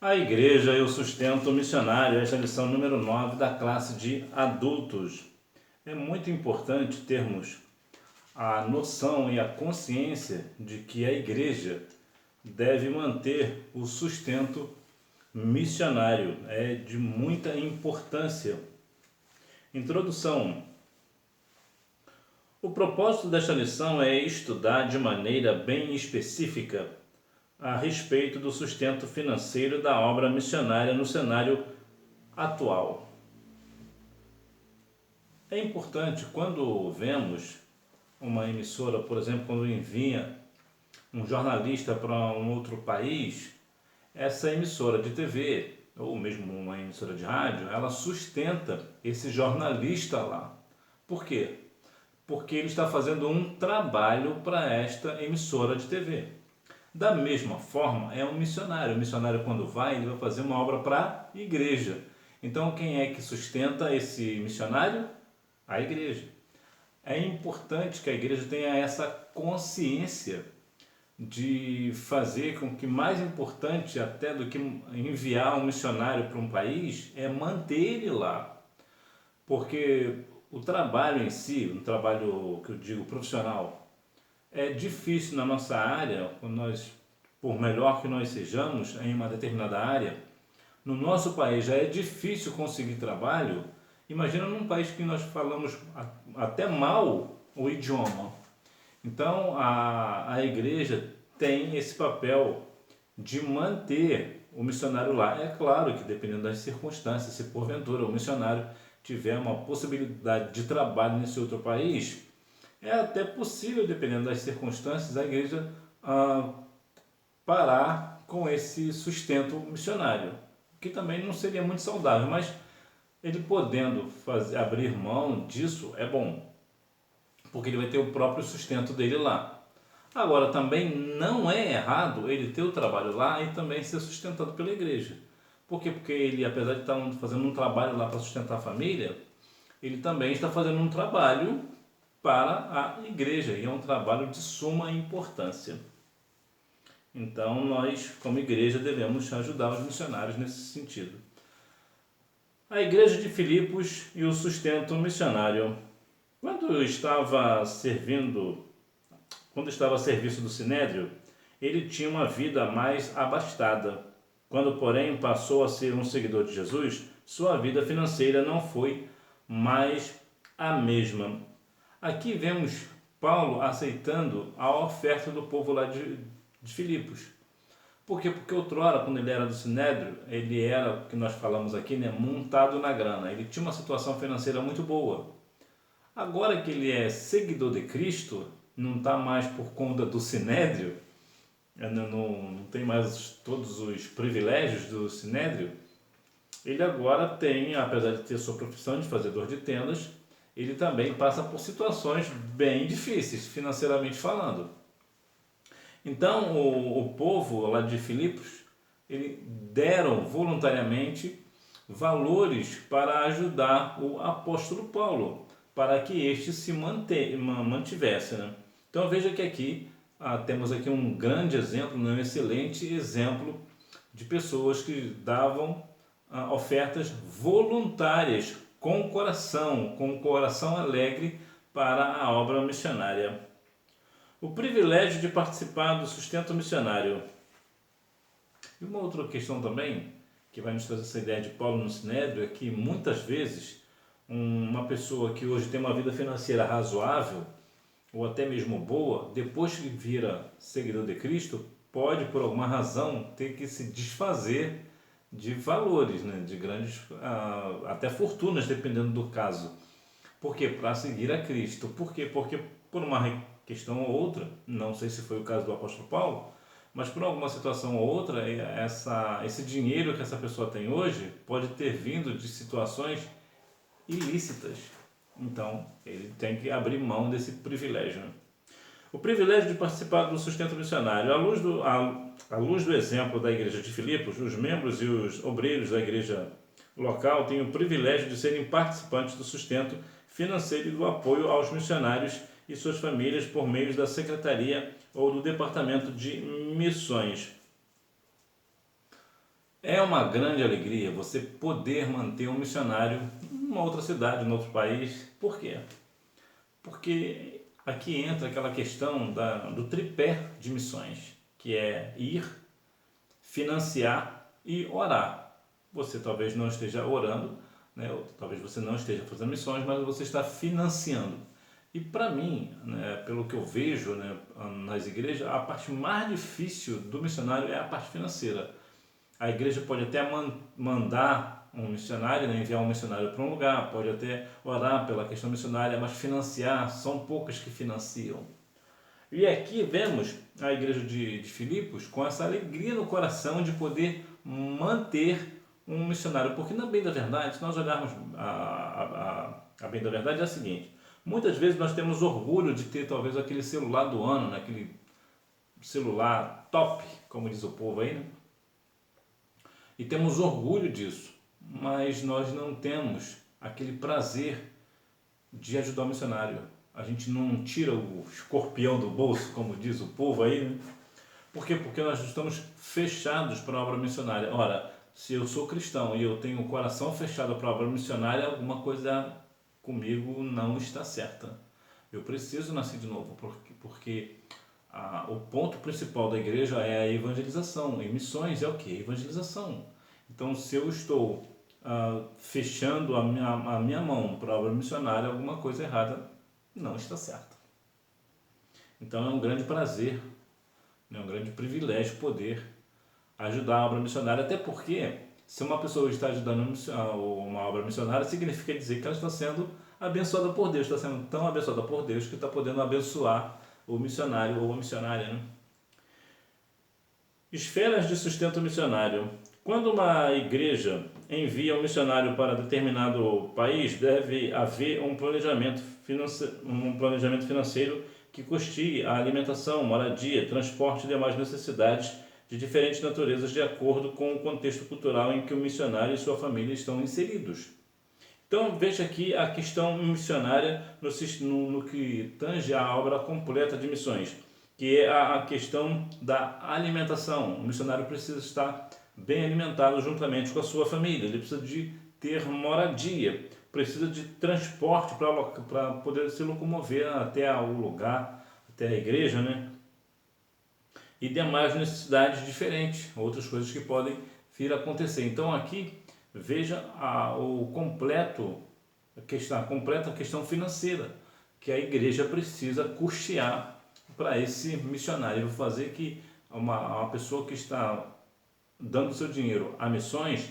A Igreja e o Sustento Missionário, esta é a lição número 9 da classe de adultos. É muito importante termos a noção e a consciência de que a Igreja deve manter o sustento missionário. É de muita importância. Introdução. O propósito desta lição é estudar de maneira bem específica a respeito do sustento financeiro da obra missionária no cenário atual. É importante quando vemos uma emissora, por exemplo, quando envia um jornalista para um outro país, essa emissora de TV ou mesmo uma emissora de rádio, ela sustenta esse jornalista lá. Por quê? Porque ele está fazendo um trabalho para esta emissora de TV. Da mesma forma, é um missionário. O missionário, quando vai, ele vai fazer uma obra para a igreja. Então, quem é que sustenta esse missionário? A igreja. É importante que a igreja tenha essa consciência de fazer com que, mais importante até do que enviar um missionário para um país, é manter ele lá. Porque o trabalho em si, um trabalho que eu digo profissional, é difícil na nossa área, por melhor que nós sejamos em uma determinada área, no nosso país já é difícil conseguir trabalho. Imagina num país que nós falamos até mal o idioma. Então a igreja tem esse papel de manter o missionário lá. É claro que dependendo das circunstâncias, se porventura o missionário tiver uma possibilidade de trabalho nesse outro país, é até possível, dependendo das circunstâncias, a igreja parar com esse sustento missionário, que também não seria muito saudável, mas ele podendo abrir mão disso é bom, porque ele vai ter o próprio sustento dele lá. Agora, também não é errado ele ter o trabalho lá e também ser sustentado pela igreja. Por quê? Porque ele, apesar de estar fazendo um trabalho lá para sustentar a família, ele também está fazendo um trabalho para a igreja, e é um trabalho de suma importância. Então, nós, como igreja, devemos ajudar os missionários nesse sentido. A igreja de Filipos e o sustento missionário. Quando estava a serviço do Sinédrio, ele tinha uma vida mais abastada. Quando, porém, passou a ser um seguidor de Jesus, sua vida financeira não foi mais a mesma. Aqui vemos Paulo aceitando a oferta do povo lá de Filipos. Por quê? Porque outrora, quando ele era do Sinédrio, ele era, o que nós falamos aqui, montado na grana. Ele tinha uma situação financeira muito boa. Agora que ele é seguidor de Cristo, não está mais por conta do Sinédrio, não tem mais todos os privilégios do Sinédrio, ele agora tem, apesar de ter sua profissão de fazedor de tendas, ele também passa por situações bem difíceis, financeiramente falando. Então, o povo lá de Filipos, eles deram voluntariamente valores para ajudar o apóstolo Paulo, para que este se mantivesse. Né? Então, veja que aqui temos aqui um grande exemplo, um excelente exemplo de pessoas que davam ofertas voluntárias, com um coração alegre para a obra missionária. O privilégio de participar do sustento missionário. E uma outra questão também, que vai nos trazer essa ideia de Paulo no Sinédrio, é que muitas vezes uma pessoa que hoje tem uma vida financeira razoável, ou até mesmo boa, depois que vira seguidor de Cristo, pode por alguma razão ter que se desfazer de valores, né? De grandes, até fortunas, dependendo do caso. Por quê? Para seguir a Cristo. Por quê? Porque por uma questão ou outra, não sei se foi o caso do apóstolo Paulo, mas por alguma situação ou outra, esse dinheiro que essa pessoa tem hoje pode ter vindo de situações ilícitas. Então, ele tem que abrir mão desse privilégio. O privilégio de participar do sustento missionário. À luz do exemplo da igreja de Filipos, os membros e os obreiros da igreja local têm o privilégio de serem participantes do sustento financeiro e do apoio aos missionários e suas famílias por meio da secretaria ou do departamento de missões. É uma grande alegria você poder manter um missionário em uma outra cidade, em outro país. Por quê? Porque aqui entra aquela questão do tripé de missões, que é ir, financiar e orar. Você talvez não esteja orando, né? Ou talvez você não esteja fazendo missões, mas você está financiando. E para mim, né, pelo que eu vejo, né, nas igrejas, a parte mais difícil do missionário é a parte financeira. A igreja pode até mandar um missionário, né, enviar um missionário para um lugar, pode até orar pela questão missionária, mas financiar, são poucas que financiam. E aqui vemos a igreja de Filipos com essa alegria no coração de poder manter um missionário, porque na bem da verdade, se nós olharmos a bem da verdade é a seguinte, muitas vezes nós temos orgulho de ter talvez aquele celular do ano, né, aquele celular top, como diz o povo aí, né? E temos orgulho disso, mas nós não temos aquele prazer de ajudar o missionário. A gente não tira o escorpião do bolso, como diz o povo aí, né? Por quê? Porque nós estamos fechados para a obra missionária. Ora, se eu sou cristão e eu tenho o coração fechado para a obra missionária, alguma coisa comigo não está certa. Eu preciso nascer de novo, porque o ponto principal da igreja é a evangelização. E missões é o que? Evangelização. Então, se eu estou fechando a minha mão para a obra missionária, alguma coisa errada não está certa. Então, é um grande prazer, é um grande privilégio poder ajudar a obra missionária, até porque se uma pessoa está ajudando uma obra missionária, significa dizer que ela está sendo abençoada por Deus, está sendo tão abençoada por Deus que está podendo abençoar o missionário ou a missionária, né? Esferas de sustento missionário. Quando uma igreja envia um missionário para determinado país, deve haver um planejamento financeiro que custeie a alimentação, moradia, transporte e demais necessidades de diferentes naturezas de acordo com o contexto cultural em que o missionário e sua família estão inseridos. Então veja aqui a questão missionária no que tange a obra completa de missões, que é a questão da alimentação. O missionário precisa estar bem alimentado juntamente com a sua família, ele precisa de ter moradia, precisa de transporte para poder se locomover até o lugar, até a igreja, né? E demais necessidades diferentes, outras coisas que podem vir a acontecer. Então aqui veja a completa questão financeira que a igreja precisa custear para esse missionário. Eu vou fazer que uma pessoa que está dando seu dinheiro a missões,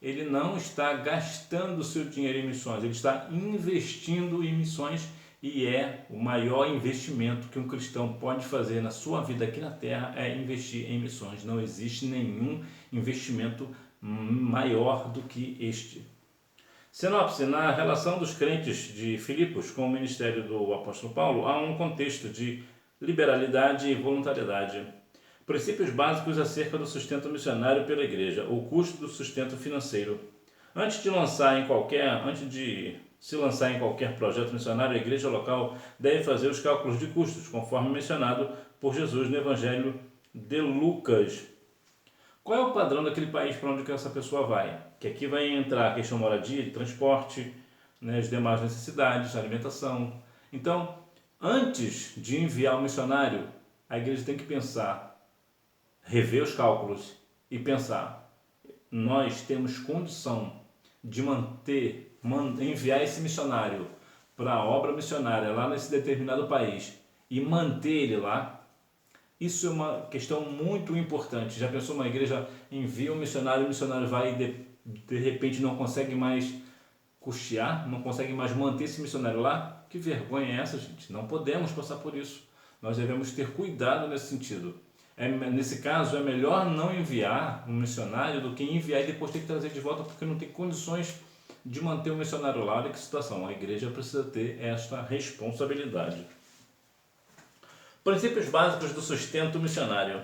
ele não está gastando seu dinheiro em missões, ele está investindo em missões, e é o maior investimento que um cristão pode fazer na sua vida aqui na Terra, é investir em missões. Não existe nenhum investimento maior do que este. Sinopse: na relação dos crentes de Filipos com o ministério do apóstolo Paulo, há um contexto de liberalidade e voluntariedade. Princípios básicos acerca do sustento missionário pela igreja, o custo do sustento financeiro. Antes de se lançar em qualquer projeto missionário, a igreja local deve fazer os cálculos de custos, conforme mencionado por Jesus no Evangelho de Lucas. Qual é o padrão daquele país para onde essa pessoa vai? Que aqui vai entrar a questão de moradia, de transporte, né, as demais necessidades, alimentação. Então, antes de enviar o missionário, a igreja tem que pensar, rever os cálculos e pensar: nós temos condição de enviar esse missionário para a obra missionária lá nesse determinado país e manter ele lá? Isso é uma questão muito importante. Já pensou, uma igreja envia um missionário, o missionário vai e de repente não consegue mais custear, não consegue mais manter esse missionário lá? Que vergonha é essa, gente? Não podemos passar por isso. Nós devemos ter cuidado nesse sentido. Nesse caso, é melhor não enviar um missionário do que enviar e depois ter que trazer de volta, porque não tem condições de manter o missionário lá. Olha que situação. A igreja precisa ter esta responsabilidade. Princípios básicos do sustento missionário.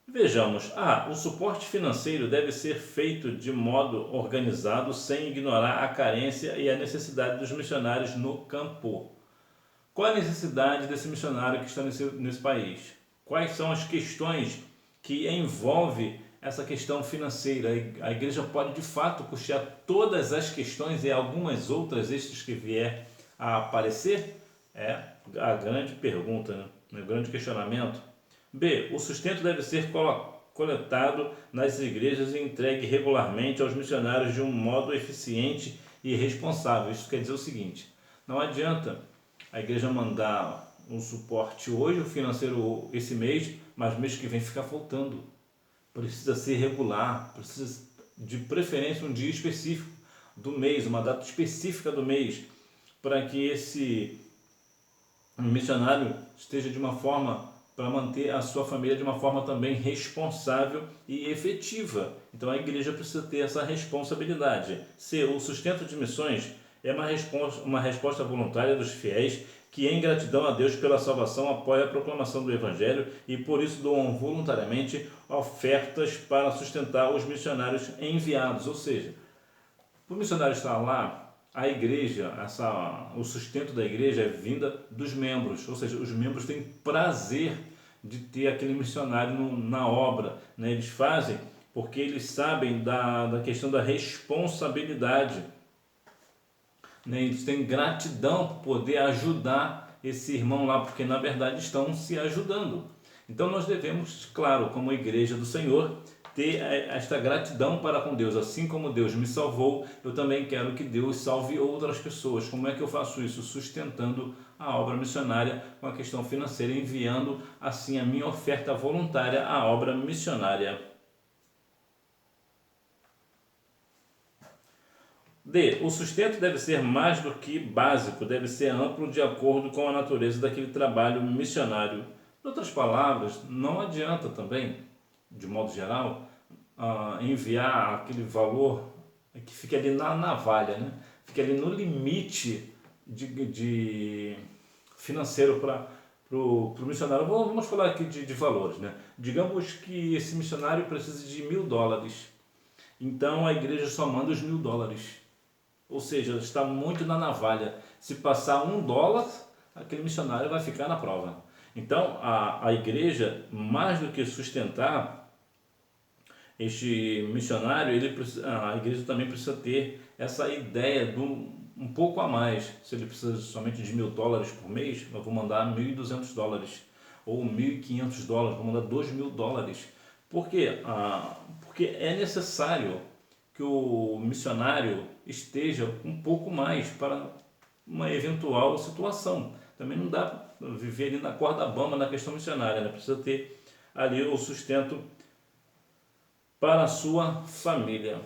Vejamos. O suporte financeiro deve ser feito de modo organizado, sem ignorar a carência e a necessidade dos missionários no campo. Qual a necessidade desse missionário que está nesse país? Quais são as questões que envolve essa questão financeira. A igreja pode de fato custear todas as questões e algumas outras extras que vier a aparecer? É a grande pergunta, né? O grande questionamento. B. O sustento deve ser coletado nas igrejas e entregue regularmente aos missionários de um modo eficiente e responsável. Isso quer dizer o seguinte: não adianta a igreja mandar um suporte hoje, o financeiro esse mês, mas mês que vem ficar faltando. Precisa ser regular, precisa de preferência um dia específico do mês, uma data específica do mês, para que esse missionário esteja de uma forma, para manter a sua família de uma forma também responsável e efetiva. Então a igreja precisa ter essa responsabilidade. C. O sustento de missões é uma resposta voluntária dos fiéis que, em gratidão a Deus pela salvação, apoia a proclamação do Evangelho e por isso doam voluntariamente ofertas para sustentar os missionários enviados. Ou seja, o missionário estar lá, a igreja, o sustento da igreja é vinda dos membros, ou seja, os membros têm prazer de ter aquele missionário na obra, né? Eles fazem porque eles sabem da questão da responsabilidade, né? Eles têm gratidão por poder ajudar esse irmão lá, porque na verdade estão se ajudando. Então nós devemos, claro, como igreja do Senhor, ter esta gratidão para com Deus. Assim como Deus me salvou, eu também quero que Deus salve outras pessoas. Como é que eu faço isso? Sustentando a obra missionária com a questão financeira, enviando assim a minha oferta voluntária à obra missionária. D. O sustento deve ser mais do que básico, deve ser amplo de acordo com a natureza daquele trabalho missionário. Em outras palavras, não adianta também, de modo geral, enviar aquele valor que fica ali na navalha, né? Fica ali no limite de financeiro para o missionário. Vamos falar aqui de valores, né? Digamos que esse missionário precisa de $1.000, então a igreja só manda os $1.000. Ou seja, está muito na navalha. Se passar $1, aquele missionário vai ficar na prova. Então, a igreja, mais do que sustentar este missionário, a igreja também precisa ter essa ideia de um pouco a mais. Se ele precisa somente de $1.000 por mês, eu vou mandar $1.200. Ou $1.500, vou mandar $2.000. Por quê? Porque é necessário que o missionário esteja um pouco mais para uma eventual situação. Também não dá para viver ali na corda bamba na questão missionária, né? Precisa ter ali o sustento para a sua família.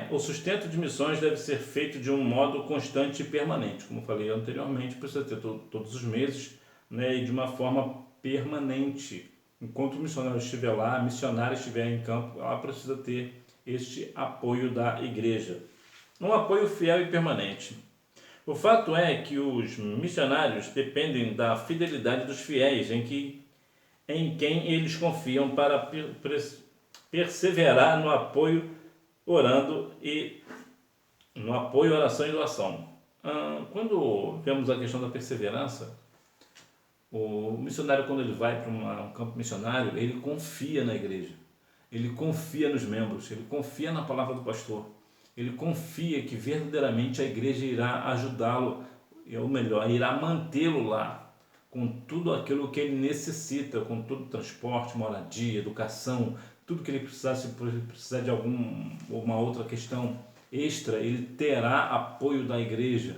O sustento de missões deve ser feito de um modo constante e permanente. Como falei anteriormente, precisa ter todos os meses, né? E de uma forma permanente. Enquanto o missionário estiver lá, a missionária estiver em campo, ela precisa ter este apoio da igreja. Um apoio fiel e permanente. O fato é que os missionários dependem da fidelidade dos fiéis em quem eles confiam para perseverar no apoio, orando e no apoio, oração e doação. Quando vemos a questão da perseverança, o missionário, quando ele vai para um campo missionário, ele confia na igreja, ele confia nos membros, ele confia na palavra do pastor, ele confia que verdadeiramente a igreja irá ajudá-lo, ou melhor, irá mantê-lo lá, com tudo aquilo que ele necessita, com todo o transporte, moradia, educação, tudo que ele precisar, se precisar de alguma outra questão extra, ele terá apoio da igreja.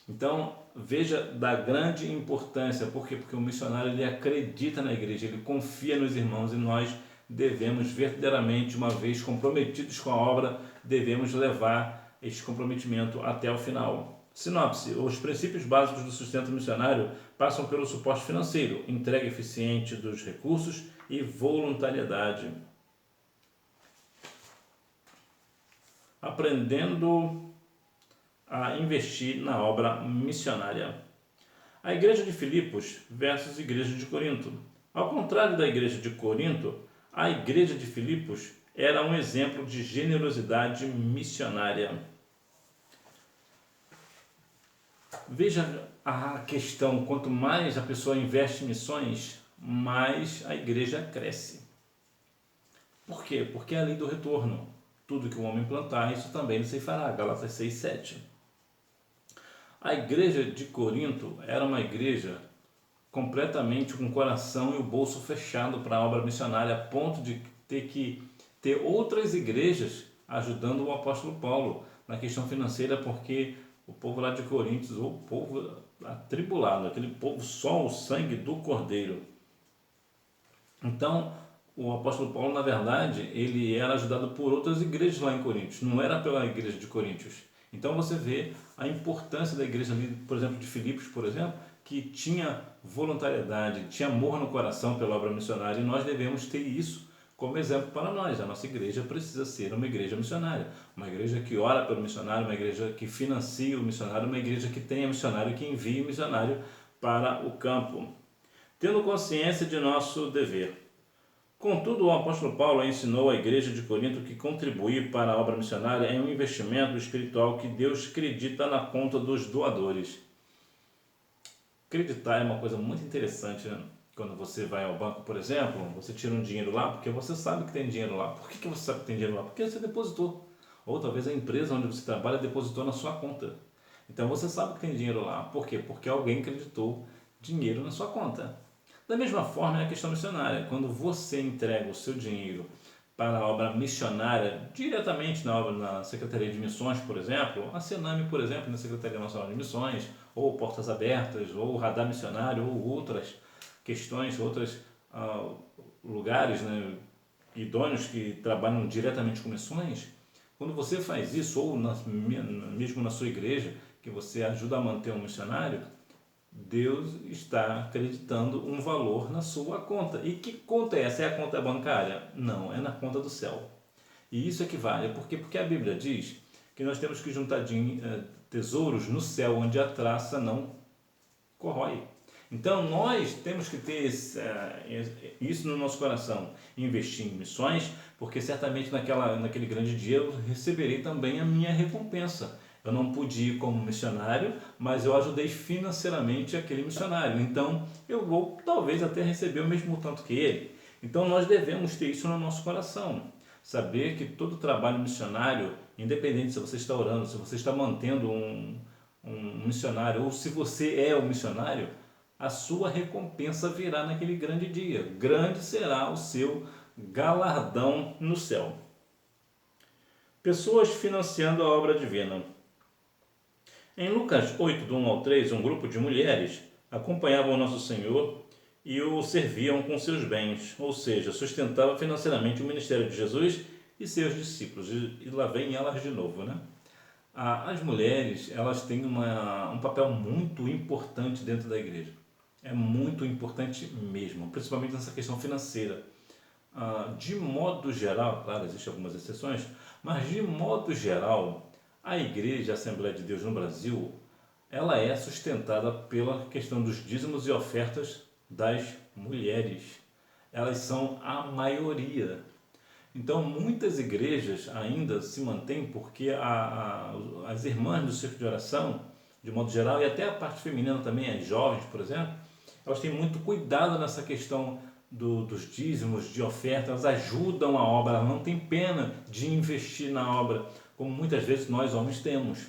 Então, veja da grande importância. Por quê? Porque o missionário ele acredita na igreja, ele confia nos irmãos, e nós devemos verdadeiramente, uma vez comprometidos com a obra, devemos levar este comprometimento até o final. Sinopse: os princípios básicos do sustento missionário passam pelo suporte financeiro, entrega eficiente dos recursos e voluntariedade. Aprendendo a investir na obra missionária. A igreja de Filipos versus a igreja de Corinto. Ao contrário da igreja de Corinto, a igreja de Filipos era um exemplo de generosidade missionária. Veja a questão: quanto mais a pessoa investe em missões, mais a igreja cresce. Por quê? Porque é a lei do retorno. Tudo que o homem plantar, isso também ele ceifará. Gálatas 6:7. A igreja de Corinto era uma igreja completamente com o coração e o bolso fechado para a obra missionária, a ponto de ter que ter outras igrejas ajudando o apóstolo Paulo na questão financeira, porque o povo lá de Corinto, o povo atribulado, aquele povo só o sangue do Cordeiro. Então, o apóstolo Paulo, na verdade, ele era ajudado por outras igrejas lá em Coríntios, não era pela igreja de Coríntios. Então você vê a importância da igreja ali, por exemplo, de Filipos, por exemplo, que tinha voluntariedade, tinha amor no coração pela obra missionária, e nós devemos ter isso como exemplo para nós. A nossa igreja precisa ser uma igreja missionária, uma igreja que ora pelo missionário, uma igreja que financia o missionário, uma igreja que tenha missionário, que envie missionário para o campo, tendo consciência de nosso dever. Contudo, o apóstolo Paulo ensinou à igreja de Corinto que contribuir para a obra missionária é um investimento espiritual que Deus acredita na conta dos doadores. Acreditar é uma coisa muito interessante, né? Quando você vai ao banco, por exemplo, você tira um dinheiro lá porque você sabe que tem dinheiro lá. Por que você sabe que tem dinheiro lá? Porque você depositou. Ou talvez a empresa onde você trabalha depositou na sua conta. Então você sabe que tem dinheiro lá. Por quê? Porque alguém acreditou dinheiro na sua conta. Da mesma forma é a questão missionária. Quando você entrega o seu dinheiro para a obra missionária, diretamente na Secretaria de Missões, por exemplo, a Sename, por exemplo, na Secretaria Nacional de Missões, ou Portas Abertas, ou Radar Missionário, ou outras questões, outros lugares, né, idôneos que trabalham diretamente com missões, quando você faz isso, ou mesmo na sua igreja, que você ajuda a manter um missionário, Deus está acreditando um valor na sua conta. E que conta é essa? É a conta bancária? Não, é na conta do céu. E isso é que vale. Por quê? Porque a Bíblia diz que nós temos que juntar tesouros no céu, onde a traça não corrói. Então nós temos que ter isso no nosso coração, investir em missões, porque certamente naquele grande dia eu receberei também a minha recompensa. Eu não pude ir como missionário, mas eu ajudei financeiramente aquele missionário. Então, eu vou talvez até receber o mesmo tanto que ele. Então, nós devemos ter isso no nosso coração. Saber que todo trabalho missionário, independente se você está orando, se você está mantendo um missionário, ou se você é o missionário, a sua recompensa virá naquele grande dia. Grande será o seu galardão no céu. Pessoas financiando a obra divina. Em Lucas 8, do 1 ao 3, um grupo de mulheres acompanhavam o Nosso Senhor e o serviam com seus bens, ou seja, sustentavam financeiramente o ministério de Jesus e seus discípulos. E lá vem elas de novo, né? As mulheres, elas têm um papel muito importante dentro da igreja. É muito importante mesmo, principalmente nessa questão financeira. De modo geral, claro, existem algumas exceções, mas de modo geral, a Igreja Assembleia de Deus no Brasil, ela é sustentada pela questão dos dízimos e ofertas das mulheres. Elas são a maioria. Então, muitas igrejas ainda se mantêm porque as irmãs do círculo de oração, de modo geral, e até a parte feminina também, as jovens, por exemplo, elas têm muito cuidado nessa questão dos dízimos, de oferta, elas ajudam a obra, elas não têm pena de investir na obra, como muitas vezes nós homens temos.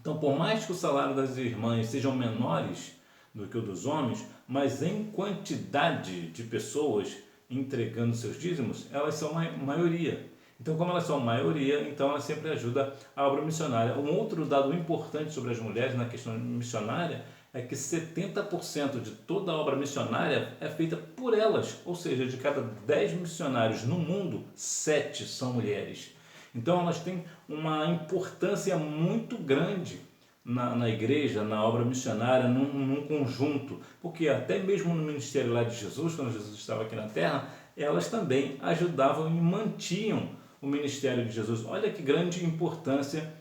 Então, por mais que o salário das irmãs sejam menores do que o dos homens, mas em quantidade de pessoas entregando seus dízimos, elas são a maioria. Então, como elas são a maioria, então elas sempre ajudam a obra missionária. Um outro dado importante sobre as mulheres na questão missionária é que 70% de toda a obra missionária é feita por elas, ou seja, de cada 10 missionários no mundo, 7 são mulheres. Então elas têm uma importância muito grande na igreja, na obra missionária, num conjunto, porque até mesmo no ministério lá de Jesus, quando Jesus estava aqui na terra, elas também ajudavam e mantinham o ministério de Jesus. Olha que grande importância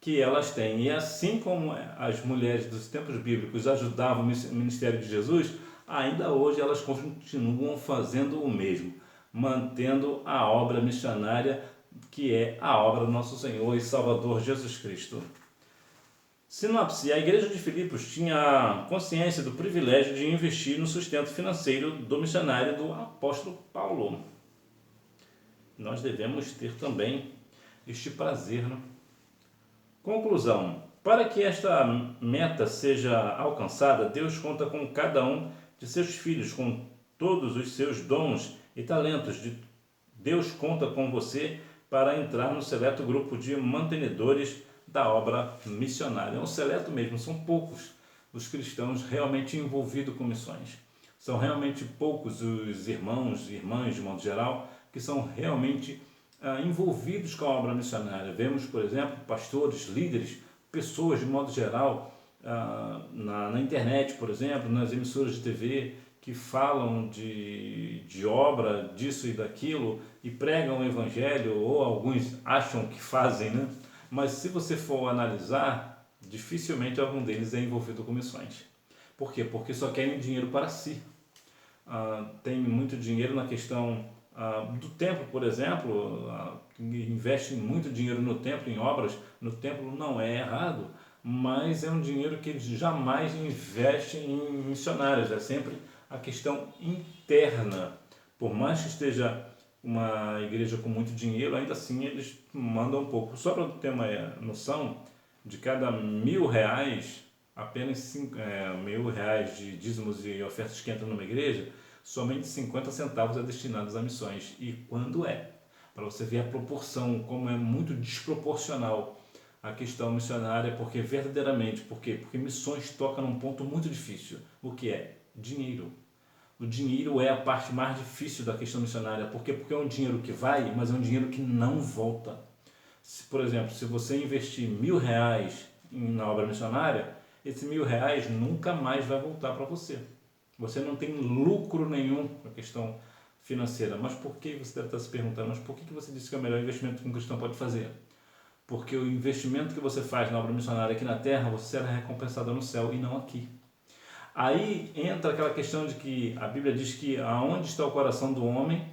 que elas têm. E assim como as mulheres dos tempos bíblicos ajudavam o ministério de Jesus, ainda hoje elas continuam fazendo o mesmo, mantendo a obra missionária, que é a obra do nosso Senhor e Salvador Jesus Cristo. Sinopse: a igreja de Filipos tinha consciência do privilégio de investir no sustento financeiro do missionário do apóstolo Paulo. nós devemos ter também este prazer, né? Conclusão: para que esta meta seja alcançada, Deus conta com cada um de seus filhos, com todos os seus dons e talentos. Deus conta com você para entrar no seleto grupo de mantenedores da obra missionária. É um seleto mesmo, são poucos os cristãos realmente envolvidos com missões. São realmente poucos os irmãos e irmãs, de modo geral, que são realmente envolvidos com a obra missionária. Vemos, por exemplo, pastores, líderes, pessoas de modo geral, na internet, por exemplo, nas emissoras de TV, que falam de obra, disso e daquilo, e pregam o evangelho, ou alguns acham que fazem, né? Mas se você for analisar, dificilmente algum deles é envolvido com missões. Por quê? Porque só querem dinheiro para si. Tem muito dinheiro na questão do templo, por exemplo, investem muito dinheiro no templo, em obras no templo, não é errado, mas é um dinheiro que eles jamais investem em missionários, é sempre a questão interna. Por mais que esteja uma igreja com muito dinheiro, ainda assim eles mandam um pouco. Só para ter uma noção, de cada R$1.000, apenas R$1.000 de dízimos e ofertas que entram numa igreja, somente 50 centavos é destinados a missões. E quando é? Para você ver a proporção, como é muito desproporcional a questão missionária, porque verdadeiramente, por quê? Porque missões tocam num ponto muito difícil. O que é? Dinheiro. O dinheiro é a parte mais difícil da questão missionária. Por quê? Porque é um dinheiro que vai, mas é um dinheiro que não volta. Por exemplo, se você investir R$1.000 na obra missionária, esse R$1.000 nunca mais vai voltar para você. Você não tem lucro nenhum na questão financeira. Mas por que você deve estar se perguntando? Mas por que você disse que é o melhor investimento que um cristão pode fazer? Porque o investimento que você faz na obra missionária aqui na terra, você será recompensado no céu e não aqui. Aí entra aquela questão de que a Bíblia diz que aonde está o coração do homem,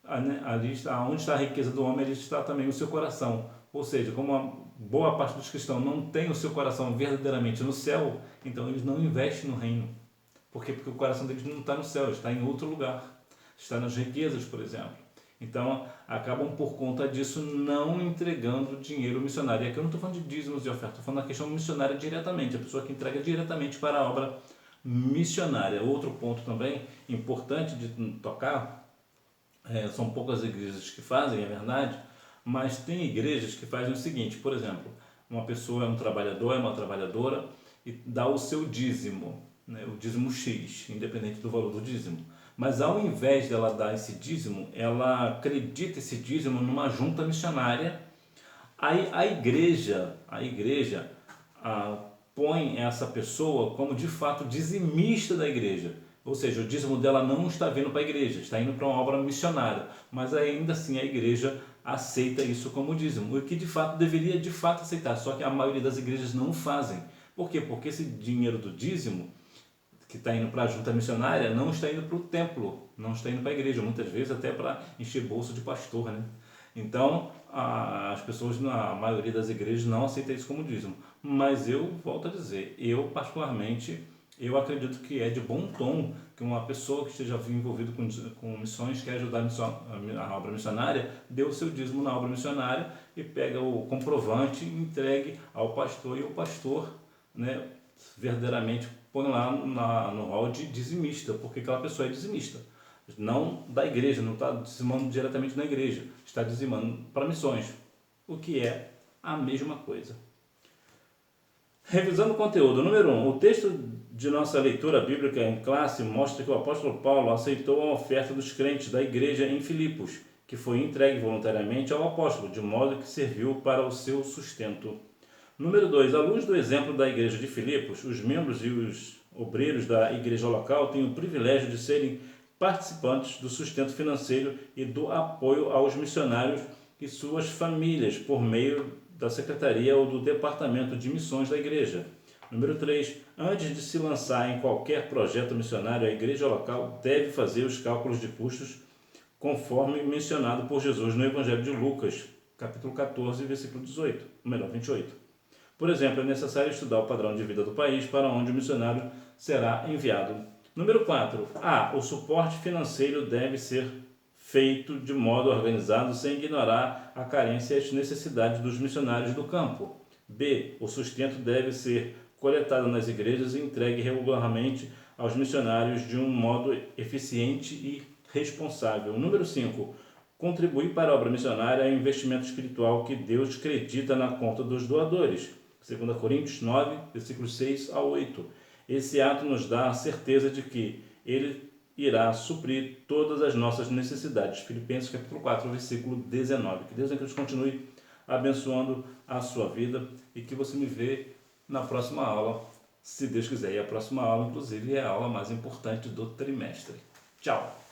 aonde está a riqueza do homem, ali está também o seu coração. Ou seja, como a boa parte dos cristãos não tem o seu coração verdadeiramente no céu, então eles não investem no reino. Por quê? Porque o coração deles não está no céu, está em outro lugar. Está nas riquezas, por exemplo. Então, acabam por conta disso não entregando dinheiro missionário. E aqui eu não estou falando de dízimos e ofertas, estou falando da questão missionária diretamente, a pessoa que entrega diretamente para a obra missionária. Outro ponto também importante de tocar, são poucas igrejas que fazem, é verdade, mas tem igrejas que fazem o seguinte, por exemplo, uma pessoa é um trabalhador, é uma trabalhadora e dá o seu dízimo, né, o dízimo X, independente do valor do dízimo. Mas ao invés dela dar esse dízimo, ela acredita esse dízimo numa junta missionária. Aí a igreja põe essa pessoa como de fato dizimista da igreja. Ou seja, o dízimo dela não está vindo para a igreja, está indo para uma obra missionária. Mas ainda assim a igreja aceita isso como dízimo, o que de fato deveria de fato aceitar, só que a maioria das igrejas não fazem. Por quê? Porque esse dinheiro do dízimo que está indo para a junta missionária não está indo para o templo, não está indo para a igreja, muitas vezes até para encher bolso de pastor, né? Então, as pessoas, na maioria das igrejas, não aceitam isso como dízimo. Mas eu volto a dizer, eu particularmente, eu acredito que é de bom tom que uma pessoa que esteja envolvida com missões, quer ajudar a obra missionária, dê o seu dízimo na obra missionária e pega o comprovante e entregue ao pastor, e o pastor, né, verdadeiramente põe lá no rol de dizimista, porque aquela pessoa é dizimista, não da igreja, não está dizimando diretamente na igreja, está dizimando para missões, o que é a mesma coisa. Revisando o conteúdo, número 1, o texto de nossa leitura bíblica em classe mostra que o apóstolo Paulo aceitou a oferta dos crentes da igreja em Filipos, que foi entregue voluntariamente ao apóstolo, de modo que serviu para o seu sustento. Número 2, à luz do exemplo da igreja de Filipos, os membros e os obreiros da igreja local têm o privilégio de serem participantes do sustento financeiro e do apoio aos missionários e suas famílias por meio da secretaria ou do departamento de missões da igreja. Número 3, antes de se lançar em qualquer projeto missionário, a igreja local deve fazer os cálculos de custos conforme mencionado por Jesus no Evangelho de Lucas, capítulo 14, versículo 28. Por exemplo, é necessário estudar o padrão de vida do país para onde o missionário será enviado. Número 4. O suporte financeiro deve ser feito de modo organizado sem ignorar a carência e as necessidades dos missionários do campo. B. O sustento deve ser coletado nas igrejas e entregue regularmente aos missionários de um modo eficiente e responsável. Número 5. Contribuir para a obra missionária é um investimento espiritual que Deus acredita na conta dos doadores. 2 Coríntios 9, versículos 6 a 8. Esse ato nos dá a certeza de que Ele irá suprir todas as nossas necessidades. Filipenses capítulo 4, versículo 19. Que Deus continue abençoando a sua vida e que você me vê na próxima aula, se Deus quiser. E a próxima aula, inclusive, é a aula mais importante do trimestre. Tchau!